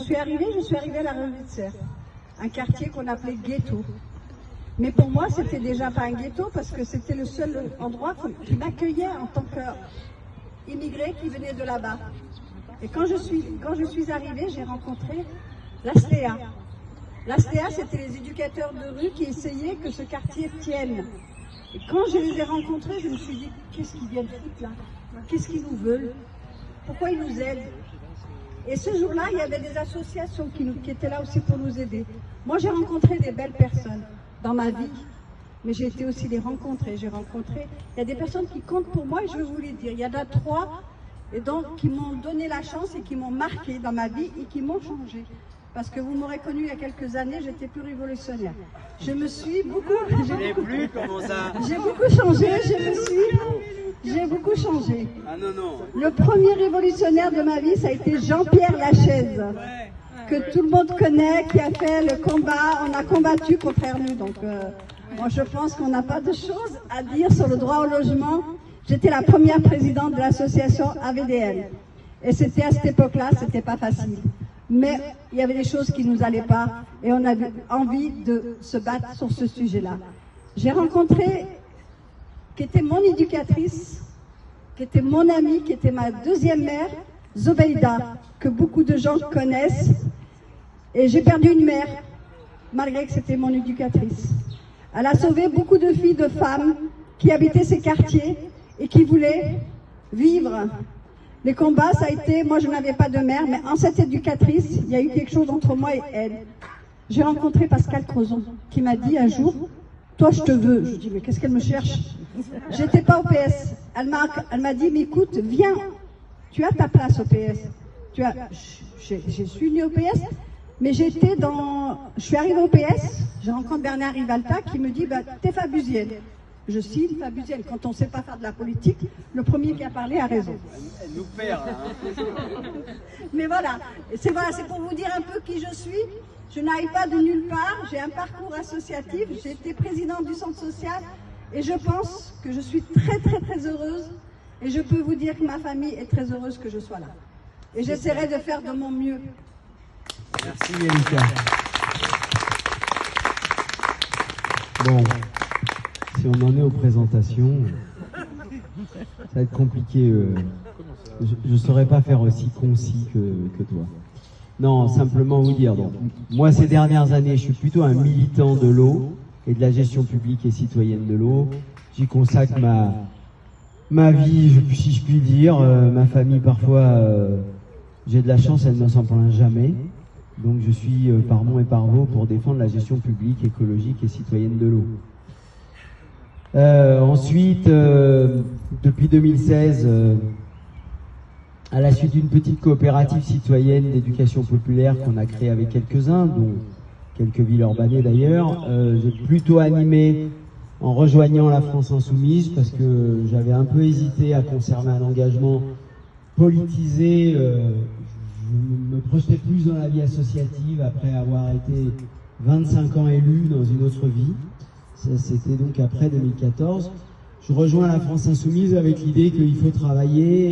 suis arrivée à la rue de Serre, un quartier qu'on appelait ghetto. Mais pour moi, c'était déjà pas un ghetto parce que c'était le seul endroit qui m'accueillait en tant qu'immigré qui venait de là-bas. Et quand je suis arrivée, j'ai rencontré l'ASTEA. L'ASTEA, c'était les éducateurs de rue qui essayaient que ce quartier tienne. Et quand je les ai rencontrés, je me suis dit, qu'est-ce qu'ils viennent foutre là? Qu'est-ce qu'ils nous veulent? Pourquoi ils nous aident? Et ce jour-là, il y avait des associations qui étaient là aussi pour nous aider. Moi, j'ai rencontré des belles personnes dans ma vie, mais j'ai été aussi les rencontrer. Il y a des personnes qui comptent pour moi et je veux vous les dire. Il y en a 3 et donc qui m'ont donné la chance et qui m'ont marqué dans ma vie et qui m'ont changé. Parce que vous m'aurez connu il y a quelques années, j'étais plus révolutionnaire. J'ai beaucoup changé, j'ai beaucoup changé. Ah non, non. Le premier révolutionnaire de ma vie, ça a été Jean-Pierre Lachaise, que tout le monde connaît, qui a fait le combat, on a combattu pour faire nu. Donc, moi je pense qu'on n'a pas de choses à dire sur le droit au logement. J'étais la première présidente de l'association AVDL. Et c'était à cette époque-là, c'était pas facile. Mais il y avait des choses qui nous allaient pas et on avait envie de se battre sur ce sujet-là. J'ai rencontré, qui était mon éducatrice, qui était mon amie, qui était ma deuxième mère, Zobeida, que beaucoup de gens connaissent. Et j'ai perdu une mère, malgré que c'était mon éducatrice. Elle a sauvé beaucoup de filles, de femmes qui habitaient ces quartiers et qui voulaient vivre. Les combats, ça a été, moi je n'avais pas de mère, mais en cette éducatrice, il y a eu quelque chose entre moi et elle. J'ai rencontré Pascal Crozon, qui m'a dit un jour, toi je te veux. Je dis, mais qu'est-ce qu'elle me cherche? J'étais pas au PS. Elle m'a dit, mais écoute, viens, tu as ta place au PS. Je suis venue au PS, mais je suis arrivée au PS, je rencontre Bernard Rivalta qui me dit, bah, t'es fabusienne. Je suis une fabusienne. Quand on ne sait pas faire de la politique, le premier qui a parlé a raison. Elle nous perd, hein. Mais voilà, c'est pour vous dire un peu qui je suis. Je n'arrive pas de nulle part, j'ai un parcours associatif, j'ai été présidente du centre social et je pense que je suis très très très heureuse et je peux vous dire que ma famille est très heureuse que je sois là. Et j'essaierai de faire de mon mieux. Merci Mélika. Bon. Si on en est aux présentations, ça va être compliqué. Je ne saurais pas faire aussi concis que toi. Non, simplement vous dire, donc, moi ces dernières années, je suis plutôt un militant de l'eau et de la gestion publique et citoyenne de l'eau. J'y consacre ma vie, si je puis dire. Ma famille, parfois, j'ai de la chance, elle ne s'en plaint jamais. Donc je suis par Mont et par Vaux pour défendre la gestion publique, écologique et citoyenne de l'eau. Ensuite, depuis 2016, à la suite d'une petite coopérative citoyenne d'éducation populaire qu'on a créée avec quelques-uns, dont quelques villes urbanées d'ailleurs, j'ai plutôt animé en rejoignant la France Insoumise parce que j'avais un peu hésité à conserver un engagement politisé. Je me projetais plus dans la vie associative après avoir été 25 ans élu dans une autre vie. C'était donc après 2014. Je rejoins la France Insoumise avec l'idée qu'il faut travailler